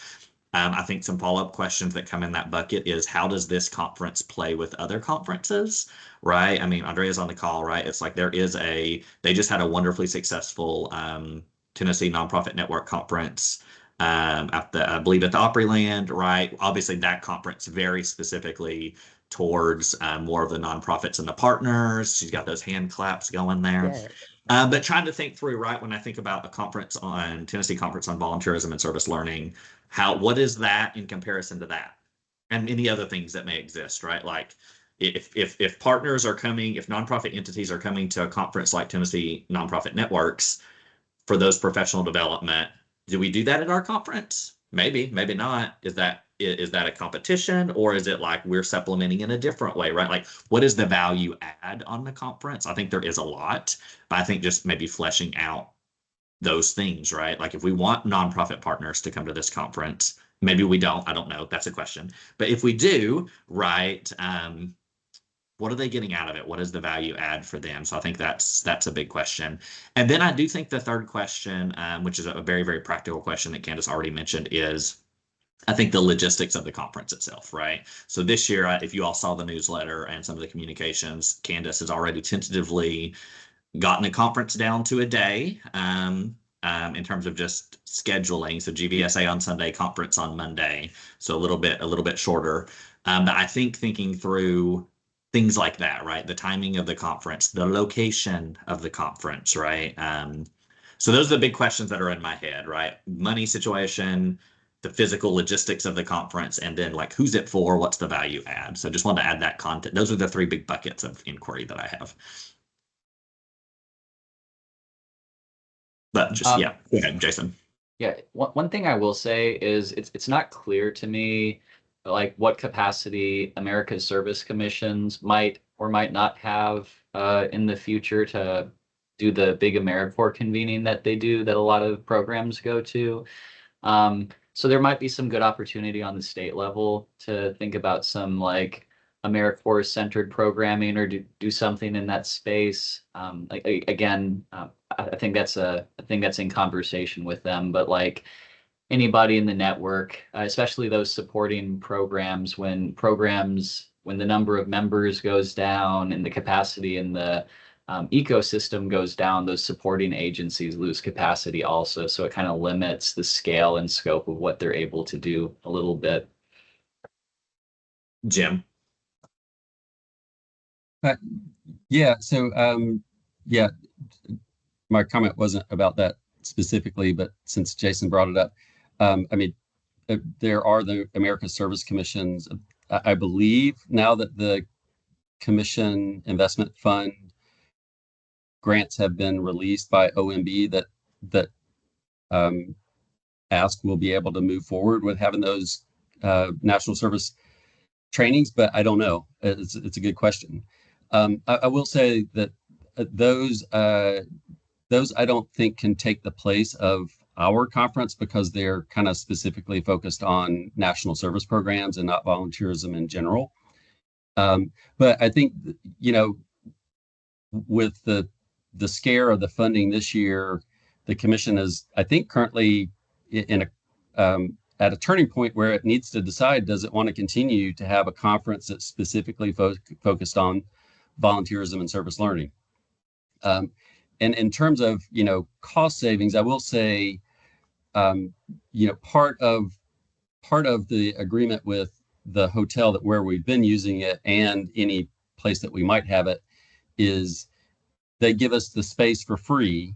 S2: I think some follow-up questions that come in that bucket is, how does this conference play with other conferences, right? I mean, Andrea's on the call, right? It's like they just had a wonderfully successful Tennessee Nonprofit Network conference I believe at the Opryland, right? Obviously, that conference very specifically towards more of the nonprofits and the partners. She's got those hand claps going there.
S7: Yes.
S2: But trying to think through, right, when I think about a conference on Tennessee Conference on Volunteerism and Service Learning, what is that in comparison to that? And any other things that may exist, right? Like if partners are coming, if nonprofit entities are coming to a conference like Tennessee Nonprofit Networks for those professional development, do we do that at our conference? Maybe, maybe not. Is that a competition, or is it like we're supplementing in a different way, right? Like, what is the value add on the conference? I think there is a lot, but I think just maybe fleshing out those things, right? Like, if we want nonprofit partners to come to this conference, maybe we don't. I don't know. That's a question. But if we do, right, what are they getting out of it? What is the value add for them? So I think that's a big question. And then I do think the third question, which is a very, very practical question that Candace already mentioned, is I think the logistics of the conference itself, right? So this year, if you all saw the newsletter and some of the communications, Candace has already tentatively gotten the conference down to a day in terms of just scheduling. So GVSA on Sunday, conference on Monday. So a little bit shorter. But I think thinking through things like that, right? The timing of the conference, the location of the conference, right? So those are the big questions that are in my head, right? Money situation, the physical logistics of the conference, and then like, who's it for? What's the value add? So just wanted to add that content. Those are the three big buckets of inquiry that I have. But just, yeah, go ahead, Jason.
S5: Yeah, one thing I will say is it's not clear to me like what capacity America's Service Commissions might or might not have in the future to do the big AmeriCorps convening that they do, that a lot of programs go to. So there might be some good opportunity on the state level to think about some like AmeriCorps centered programming, or do something in that space. I think that's in conversation with them, but like anybody in the network, especially those supporting programs, when the number of members goes down and the capacity in the ecosystem goes down, those supporting agencies lose capacity also. So it kind of limits the scale and scope of what they're able to do a little bit.
S2: Jim.
S3: Yeah. So my comment wasn't about that specifically, but since Jason brought it up, I mean, there are the America's Service Commissions. I believe now that the Commission Investment Fund grants have been released by OMB, that ASK will be able to move forward with having those national service trainings, but I don't know. It's a good question. I will say that those I don't think can take the place of our conference, because they're kind of specifically focused on national service programs and not volunteerism in general. But I think, you know, with the scare of the funding this year, the commission is, I think, currently at a turning point where it needs to decide, does it want to continue to have a conference that's specifically focused on volunteerism and service learning? And in terms of, you know, cost savings, I will say, you know, part of the agreement with the hotel where we've been using it, and any place that we might have it, is they give us the space for free,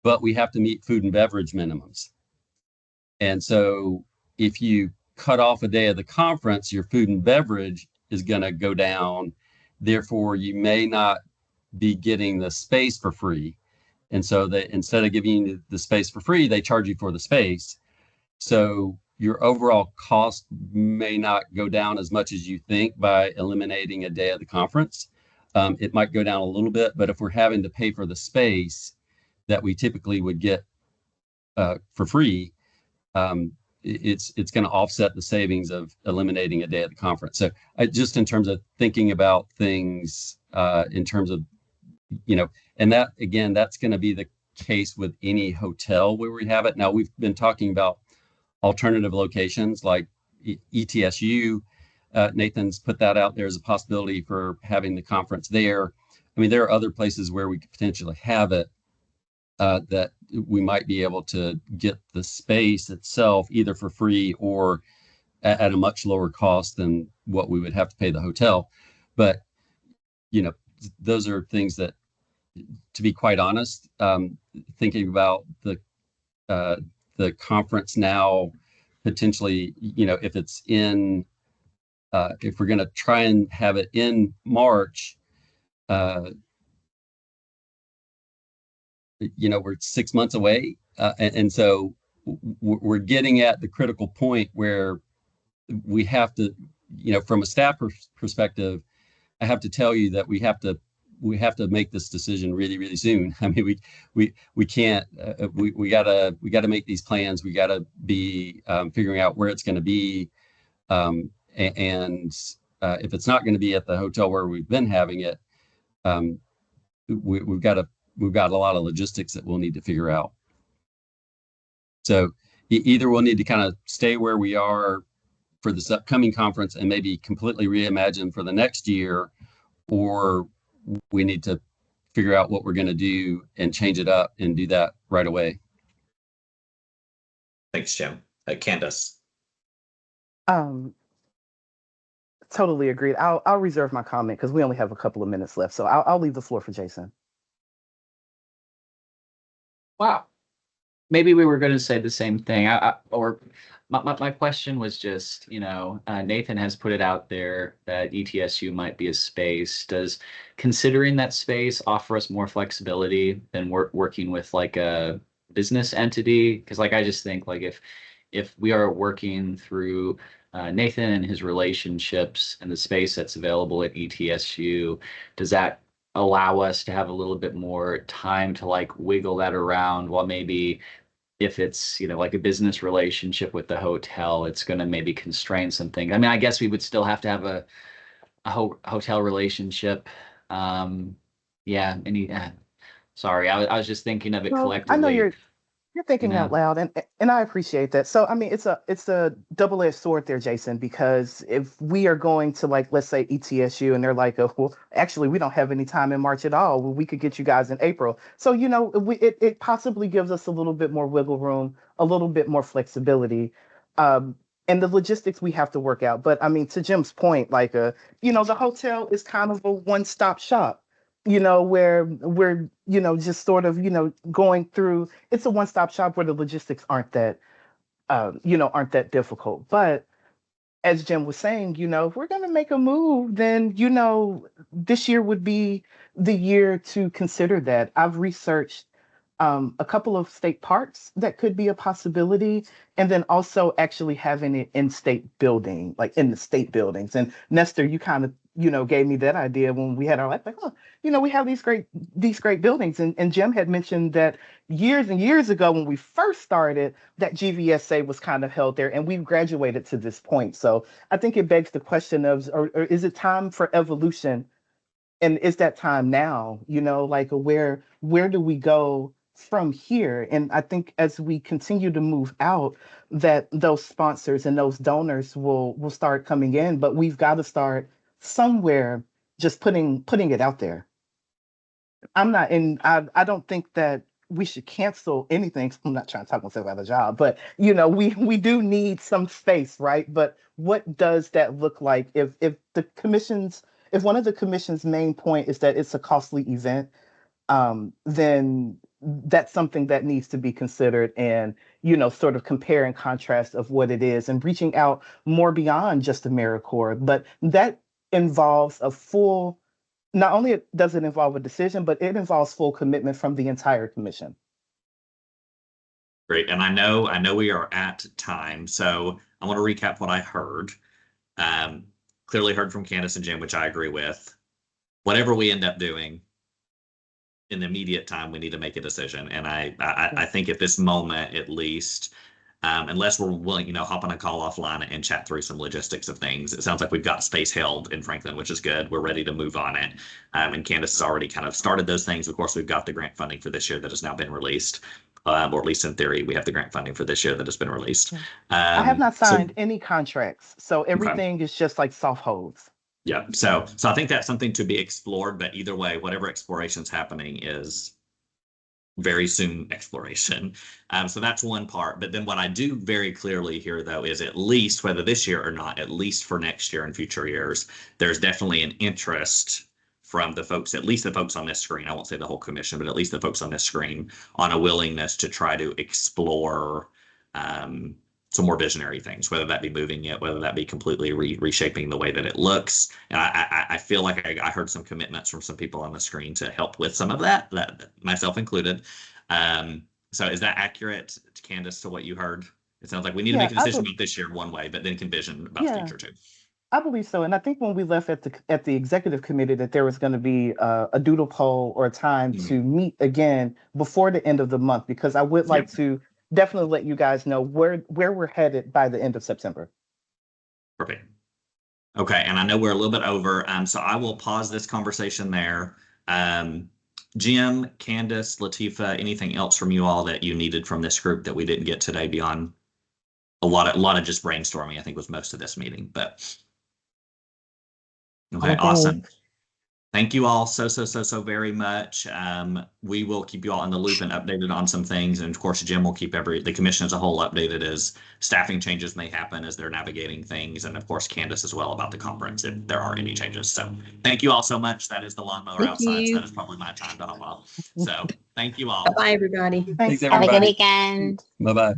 S3: but we have to meet food and beverage minimums. And so if you cut off a day of the conference, your food and beverage is going to go down. Therefore, you may not be getting the space for free. And so instead of giving you the space for free, they charge you for the space. So your overall cost may not go down as much as you think by eliminating a day of the conference. it might go down a little bit, but if we're having to pay for the space that we typically would get for free, it's going to offset the savings of eliminating a day at the conference. So just in terms of thinking about things in terms of, and that, again, that's going to be the case with any hotel where we have it. Now, we've been talking about alternative locations like ETSU. Nathan's put that out there as a possibility for having the conference there. I mean, there are other places where we could potentially have it that we might be able to get the space itself either for free or at a much lower cost than what we would have to pay the hotel. But, those are things that, to be quite honest, thinking about the conference now, potentially, if it's in, if we're going to try and have it in March, we're 6 months away. And so we're getting at the critical point where we have to, from a staff perspective, I have to tell you that we have to make this decision really, really soon. I mean, we can't, we gotta make these plans. We gotta be figuring out where it's going to be. And if it's not going to be at the hotel where we've been having it, we've got a lot of logistics that we'll need to figure out. So either we'll need to kind of stay where we are for this upcoming conference and maybe completely reimagine for the next year, or we need to figure out what we're going to do and change it up and do that right away.
S2: Thanks, Jim. Candace.
S7: Totally agreed. I'll reserve my comment because we only have a couple of minutes left. So I'll leave the floor for Jason.
S5: Wow. Maybe we were going to say the same thing. My question was just, Nathan has put it out there that ETSU might be a space. Does considering that space offer us more flexibility than working with like a business entity? Because I just think if we are working through Nathan and his relationships and the space that's available at ETSU, does that allow us to have a little bit more time to wiggle that around, while maybe if it's, like a business relationship with the hotel, it's going to maybe constrain some things. I mean, I guess we would still have to have a hotel relationship. Yeah. Sorry, I was just thinking of it collectively.
S7: I know you're thinking out loud, and I appreciate that. So I mean, it's a double-edged sword there, Jason, because if we are going to let's say ETSU, and they're like, oh, well, actually we don't have any time in March at all. Well, we could get you guys in April. So it possibly gives us a little bit more wiggle room, a little bit more flexibility, and the logistics we have to work out. But I mean, to Jim's point, the hotel is kind of a one-stop shop. Where we're, just sort of, going through, it's a one-stop shop where the logistics aren't that difficult. But as Jim was saying, if we're going to make a move, then, this year would be the year to consider that. I've researched a couple of state parks that could be a possibility, and then also actually having it in state building, in the state buildings. And Nestor, you kind of, gave me that idea when we had our we have these great buildings. And Jim had mentioned that years and years ago when we first started, that GVSA was kind of held there, and we've graduated to this point. So I think it begs the question of, or is it time for evolution? And is that time now? Where do we go from here? And I think as we continue to move out, that those sponsors and those donors will start coming in, but we've got to start somewhere, just putting it out there. I don't think that we should cancel anything. I'm not trying to talk myself out of a job, but we do need some space, right? But what does that look like if one of the commission's main point is that it's a costly event, then that's something that needs to be considered, and sort of compare and contrast of what it is, and reaching out more beyond just AmeriCorps. But that involves not only does it involve a decision, but it involves full commitment from the entire commission.
S2: Great. And I know we are at time, so I want to recap what I heard. Clearly heard from Candace and Jim, which I agree with. whatever we end up doing, in the immediate time, we need to make a decision. And I think at this moment, at least, unless we're willing, hop on a call offline and chat through some logistics of things, it sounds like we've got space held in Franklin, which is good. We're ready to move on it. And Candace has already kind of started those things. Of course, we've got the grant funding for this year that has now been released. Or at least in theory, we have the grant funding for this year that has been released.
S7: I have not signed any contracts, so everything is just like soft holds.
S2: Yeah, so I think that's something to be explored, but either way, whatever exploration is happening is very soon exploration. So that's one part. But then what I do very clearly here, though, is at least, whether this year or not, at least for next year and future years, there's definitely an interest from the folks, at least the folks on this screen, I won't say the whole commission, but at least the folks on this screen, on a willingness to try to explore some more visionary things, whether that be moving it, whether that be completely reshaping the way that it looks. And I feel like I heard some commitments from some people on the screen to help with some of that myself included. So is that accurate, Candace, to what you heard? It sounds like we need to make a decision about this year one way, but then can vision about the future too.
S7: I believe so. And I think when we left at the executive committee that there was going to be a doodle poll or a time to meet again before the end of the month, because I would like to definitely let you guys know where we're headed by the end of September.
S2: Perfect. Okay, and I know we're a little bit over, so I will pause this conversation there. Jim, Candace, Latifa, anything else from you all that you needed from this group that we didn't get today beyond a lot of just brainstorming, I think was most of this meeting, but okay, awesome. Thank you all so very much. We will keep you all in the loop and updated on some things. And of course, Jim will keep the commission as a whole updated as staffing changes may happen as they're navigating things. And of course, Candace as well about the conference if there are any changes. So thank you all so much. That is the lawnmower outside. So that is probably my time to hop off. So thank you all.
S4: Bye, everybody.
S3: Thanks,
S1: Have a
S3: everybody.
S1: good weekend.
S3: Bye-bye.